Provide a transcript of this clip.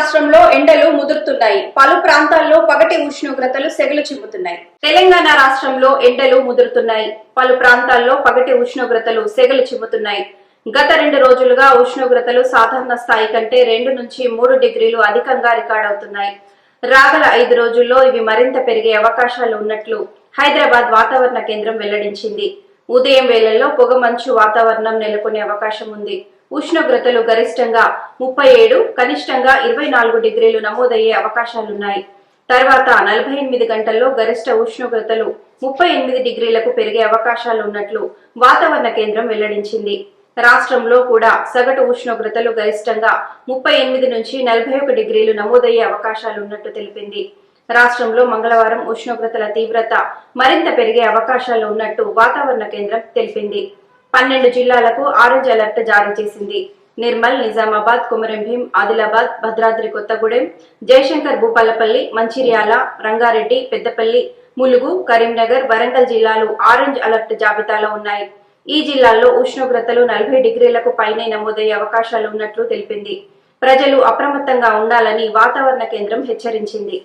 రాష్ట్రంలో ఎండలు ముదురుతున్నాయి. పలు ప్రాంతాల్లో పగటి ఉష్ణోగ్రతలు సెగలు చిమ్ముతున్నాయి. తెలంగాణ రాష్ట్రంలో ఎండలు ముదురుతున్నాయి. పలు ప్రాంతాల్లో పగటి ఉష్ణోగ్రతలు సెగలు చిమ్ముతున్నాయి. గత 2 రోజులుగా ఉష్ణోగ్రతలు సాధారణ స్థాయి కంటే 2 నుంచి 3 డిగ్రీలు అధికంగా రికార్డవుతున్నాయి. రాగల 5 రోజుల్లో ఇవి మరింత పెరిగే అవకాశాలు ఉన్నట్లు హైదరాబాద్ వాతావరణ కేంద్రం వెల్లడించింది. ఉదయం వేళల్లో పొగమంచు వాతావరణం నెలకొనే అవకాశం ఉంది. ఉష్ణోగ్రతలు గరిష్టంగా 37, కనిష్టంగా 24 డిగ్రీలు నమోదయ్యే అవకాశాలున్నాయి. తర్వాత 48 గంటల్లో గరిష్ట ఉష్ణోగ్రతలు 38 డిగ్రీలకు పెరిగే అవకాశాలు ఉన్నట్లు వాతావరణ కేంద్రం వెల్లడించింది. రాష్ట్రంలో కూడా సగటు ఉష్ణోగ్రతలు గరిష్టంగా 38 నుంచి 41 డిగ్రీలు నమోదయ్యే అవకాశాలున్నట్టు తెలిపింది. రాష్ట్రంలో మంగళవారం ఉష్ణోగ్రతల తీవ్రత మరింత పెరిగే అవకాశాలు ఉన్నట్టు వాతావరణ కేంద్రం తెలిపింది. 12 జిల్లాలకు ఆరెంజ్ అలర్ట్ జారీ చేసింది. నిర్మల్, నిజామాబాద్, కొమరంభీం, ఆదిలాబాద్, భద్రాద్రి కొత్తగూడెం, జయశంకర్ భూపాలపల్లి, మంచిర్యాల, రంగారెడ్డి, పెద్దపల్లి, ములుగు, కరీంనగర్, వరంగల్ జిల్లాలు ఆరెంజ్ అలర్ట్ జాబితాలో ఉన్నాయి. ఈ జిల్లాల్లో ఉష్ణోగ్రతలు 40 డిగ్రీలకు పైనే నమోదయ్యే అవకాశాలు ఉన్నట్లు తెలిపింది. ప్రజలు అప్రమత్తంగా ఉండాలని వాతావరణ కేంద్రం హెచ్చరించింది.